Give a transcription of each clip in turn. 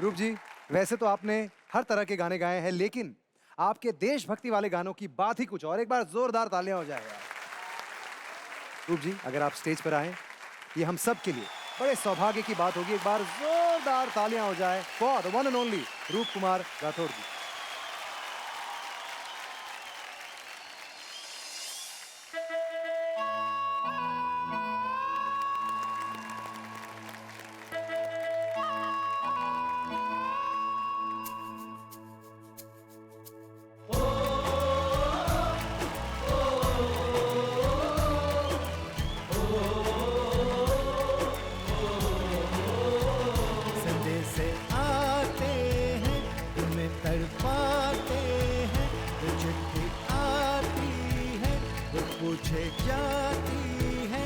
रूप जी, वैसे तो आपने हर तरह के गाने गाए हैं, लेकिन आपके देशभक्ति वाले गानों की बात ही कुछ और। एक बार जोरदार तालियां हो जाए यार। रूप जी, अगर आप स्टेज पर आए, ये हम सब के लिए बड़े सौभाग्य की बात होगी। एक बार जोरदार तालियां हो जाए for the one and only रूप कुमार राठौड़ जी। से आते हैं तुम्हें तड़पाते हैं, वो चिट्ठी आती है वो पूछे जाती है,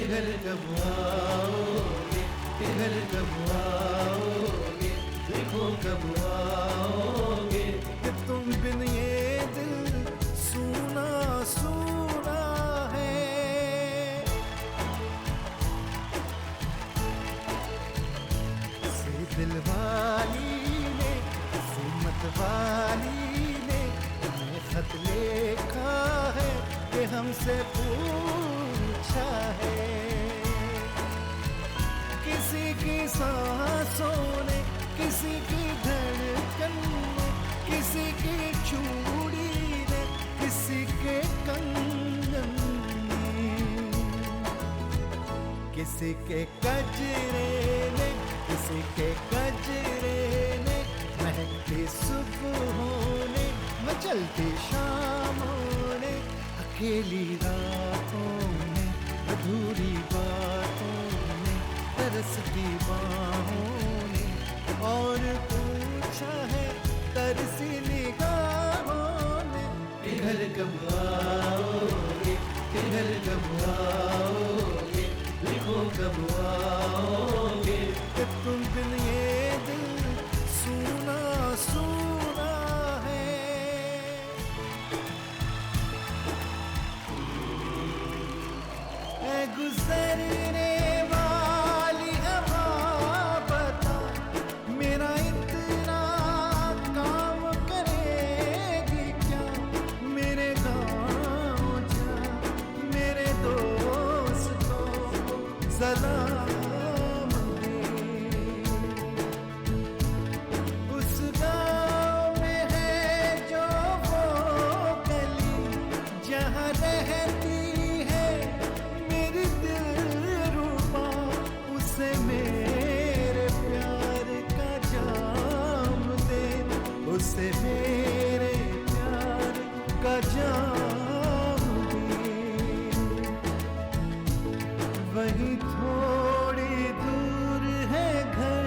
इधर कब आओगे, इधर कब आओगे, देखो कब आओगे, कि तुम बिन ये दिल सूना सूना है। दिल वाली ने, किसी मत वाली ने तुम्हें खत लिखा है कि हमसे पूछा है। किसी की सांसों ने, किसी की धड़कन ने, किसी की चूड़ी ने, किसी के कंगन ने, किसी के गजरे ने, किसी के गजरे ने, महकती सुबहों ने, मचलती शामों ने, अकेली रातों ने, अधूरी बातों ने, तरसती बाहों ने, और पूछा है तरसी निगाहों ने, इधर कब आओगे, इधर कब आओगे, लिखो कब आओगे, कि तुम बिन ये दिल सूना सूना है। ऐ गुजरने वाली हवा बता, मेरा इतना काम करेगी क्या, मेरे गाँव जा, मेरे दोस्तों सलाम दे। उस गाँव में है जो वो गली, जहाँ रहती है मेरी दिलरुबा, उसे मेरे प्यार का जाम दे, उसे मेरे प्यार का जाम दे। वही थोड़ी दूर है घर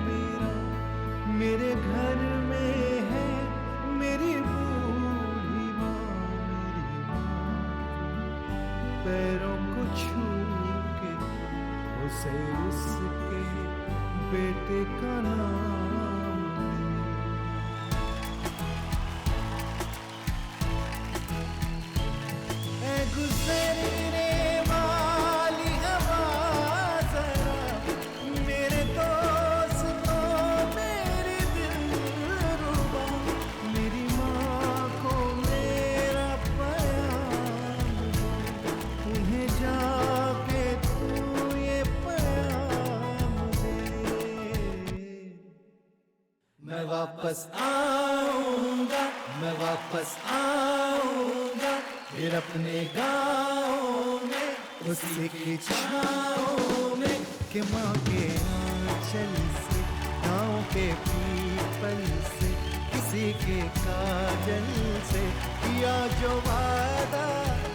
मेरा, मेरे घर में है मेरी बूढ़ी माँ, मेरी माँ। पैरों को छू के उसे उसके बेटे का नाम दे। ऐ गुजरने वाली हवा जरा, मेरे दोस्तों मेरी दिलरुबा, मेरी माँ को मेरा प्यार, उन्हें जाके तू ये प्यार दे। मैं वापस आऊंगा, मैं वापस आऊंगा, फिर अपने गाँव में, उसी की छाँव में, कि माँ के आंचल से, गाँव के पीपल से, किसी के काजल से, किया जो वादा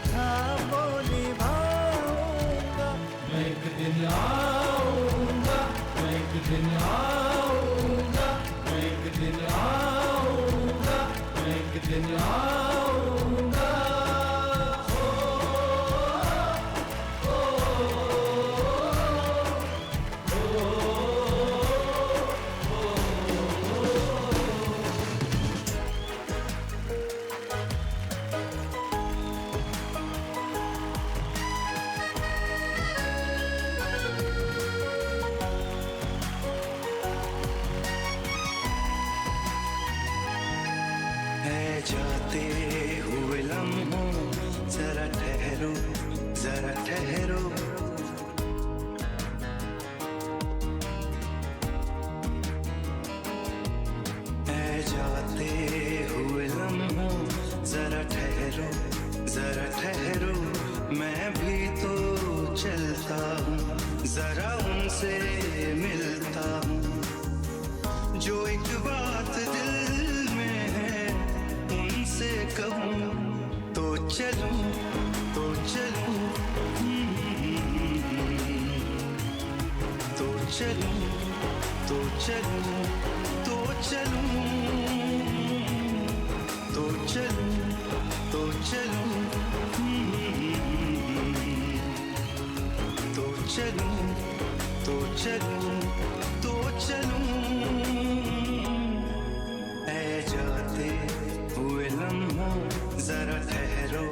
था वो निभाऊंगा। मैं एक दिन आऊंगा, मैं एक दिन आऊंगा, मैं एक दिन आऊंगा, मैं एक दिन आऊंगा। ठहरो जरा ठहरो ऐ जाते हुए लम्हों जरा ठहरो जरा ठहरो मैं भी तो चलता हूँ जरा उनसे मिलता हूँ जो एक बात दिल में है उनसे कहूँ तो चलूं तो चलूं तो चलूं तो चलूं तो चलूं तो चलूं तो चलूं तो चलूं तो चलूं तो चलूं ऐ जाते हुए लम्हों जरा ठहरो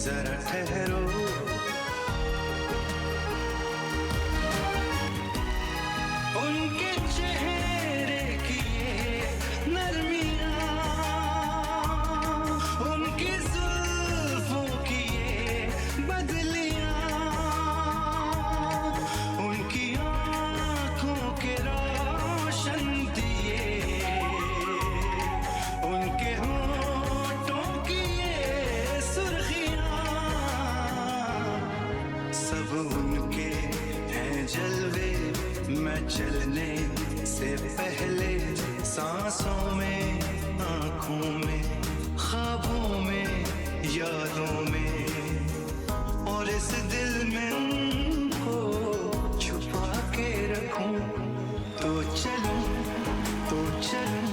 जरा ठहरो उनके चेहरे की ये नरमियां उनकी जुल्फों की ये बदलियां उनकी आँखों के रोशन दिए उनके होठों की ये सुर्खियां सब उनके हैं जलवे मैं चलने से पहले सांसों में आँखों में ख्वाबों में यादों में और इस दिल में उनको छुपा के रखूं तो चलूं तो चलूं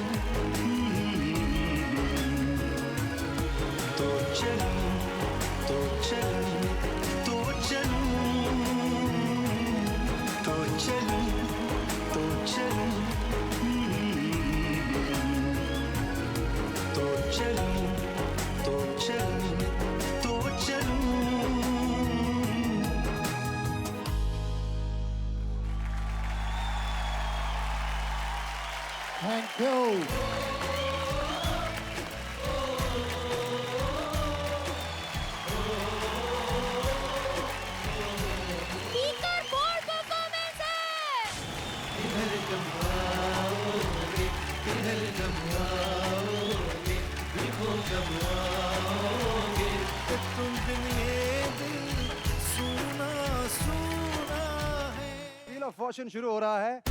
तो चलूं तो चलूं तो चलूं तो चलूं तो चलूं तो चलूं तो चलूं तो चलूं Thank you. Speaker board performance है। व्हील ऑफ फॉर्चून शुरू हो रहा है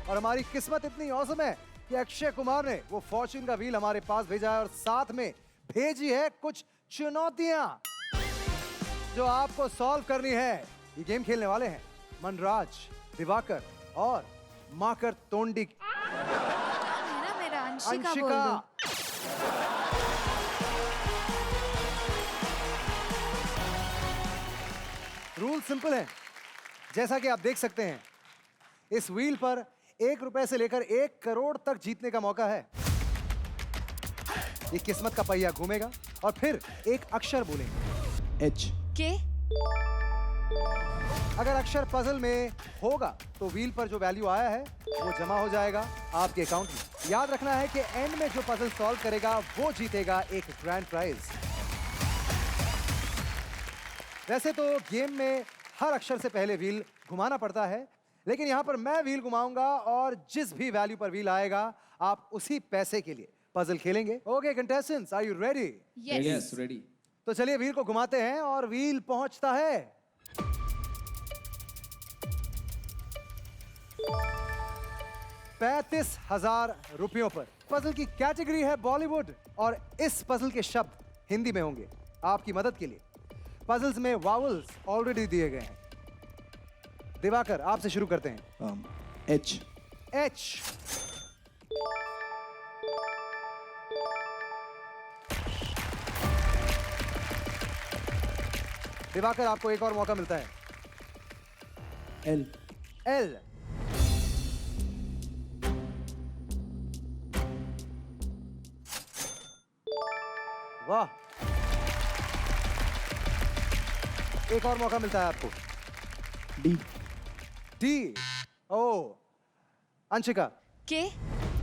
और हमारी किस्मत इतनी औसम है कि अक्षय कुमार ने वो फॉर्चून का व्हील हमारे पास भेजा है और साथ में भेजी है कुछ चुनौतियां जो आपको सॉल्व करनी है। ये गेम खेलने वाले हैं मनराज, दिवाकर और माकर तोंडी है ना मेरा अंशिका बोल अंशिका। दो। रूल सिंपल है, जैसा कि आप देख सकते हैं इस व्हील पर 1 रुपए से लेकर 1 करोड़ तक जीतने का मौका है। ये किस्मत का पहिया घूमेगा और फिर एक अक्षर बोलेंगे। H. के अगर अक्षर पजल में होगा तो व्हील पर जो वैल्यू आया है वो जमा हो जाएगा आपके अकाउंट में। याद रखना है कि एंड में जो पजल सॉल्व करेगा वो जीतेगा एक ग्रैंड प्राइज। वैसे तो गेम में हर अक्षर से पहले व्हील घुमाना पड़ता है, लेकिन यहां पर मैं व्हील घुमाऊंगा और जिस भी वैल्यू पर व्हील आएगा आप उसी पैसे के लिए पजल खेलेंगे। Okay contestants, are you ready? Yes ready. तो चलिए व्हील को घुमाते हैं और व्हील पहुंचता है 35,000 रुपयों पर। पजल की कैटेगरी है बॉलीवुड और इस पजल के शब्द हिंदी में होंगे। आपकी मदद के लिए पजल्स में वावल्स ऑलरेडी दिए गए हैं। दिवाकर, आपसे शुरू करते हैं। H. एच। दिवाकर, आपको एक और मौका मिलता है। L. एल। वाह, एक और मौका मिलता है आपको। D. डी। ओ, अंशिका। के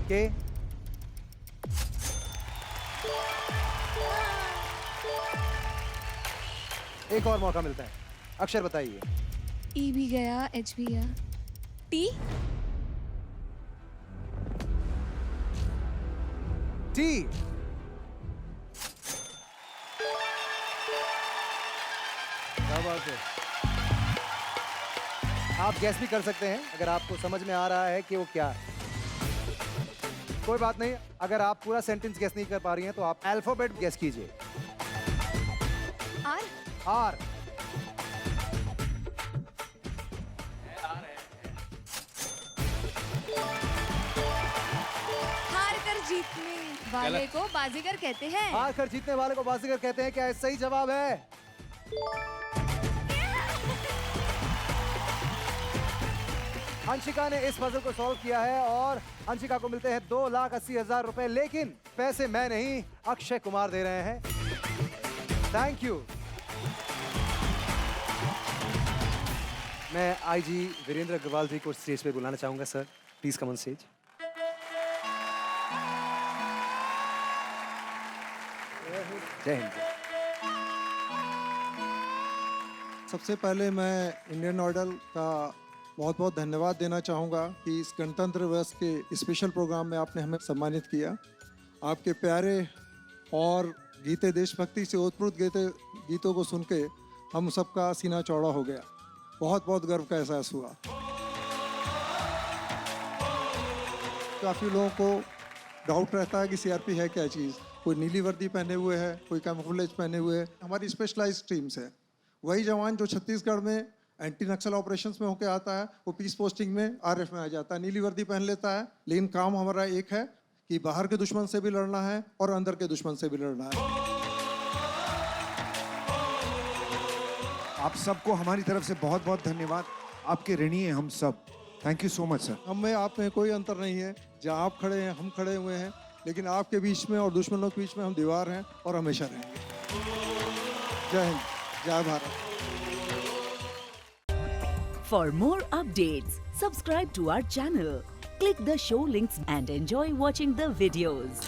के। एक और मौका मिलता है। अक्षर बताइए। ई भी गया, एच भी गया। टी। टी। क्या बात है। आप गैस भी कर सकते हैं अगर आपको समझ में आ रहा है कि वो क्या है। कोई बात नहीं, अगर आप पूरा सेंटेंस गैस नहीं कर पा रही हैं तो आप अल्फाबेट गैस कीजिए। आर। आर। हार कर जीतने वाले को बाजीगर कहते हैं। हार कर जीतने वाले को बाजीगर कहते हैं। क्या ये सही जवाब है? अंशिका ने इस पजल को सॉल्व किया है और अंशिका को मिलते हैं 2,80,000 रुपए, लेकिन पैसे मैं नहीं, अक्षय कुमार दे रहे हैं। Thank you. मैं आईजी वीरेंद्र अग्रवाल जी को स्टेज पे बुलाना चाहूंगा। Sir please come on stage. जय हिंद। सबसे पहले मैं इंडियन आइडल का बहुत बहुत धन्यवाद देना चाहूँगा कि इस गणतंत्र दिवस के स्पेशल प्रोग्राम में आपने हमें सम्मानित किया। आपके प्यारे और गीते देशभक्ति से ओतप्रोत गीतों को सुन के हम सबका सीना चौड़ा हो गया। बहुत बहुत गर्व का एहसास हुआ। काफ़ी लोगों को डाउट रहता है कि सीआरपी है क्या चीज़। कोई नीली वर्दी पहने हुए है, कोई कैमोफ्लेज पहने हुए है। हमारी स्पेशलाइज्ड टीम्स है। वही जवान जो छत्तीसगढ़ में एंटी नक्सल ऑपरेशंस में होकर आता है, वो पीस पोस्टिंग में आरएफ में आ जाता है, नीली वर्दी पहन लेता है। लेकिन काम हमारा एक है कि बाहर के दुश्मन से भी लड़ना है और अंदर के दुश्मन से भी लड़ना है। आप सबको हमारी तरफ से बहुत बहुत धन्यवाद। आपके ऋणी हैं हम सब। Thank you so much sir. हम में आप में कोई अंतर नहीं है। जहाँ आप खड़े हैं हम खड़े हुए हैं, लेकिन आपके बीच में और दुश्मनों के बीच में हम दीवार हैं और हमेशा रहेंगे। जय हिंद, जय Bharat. For more updates, subscribe to our channel, click the show links and enjoy watching the videos.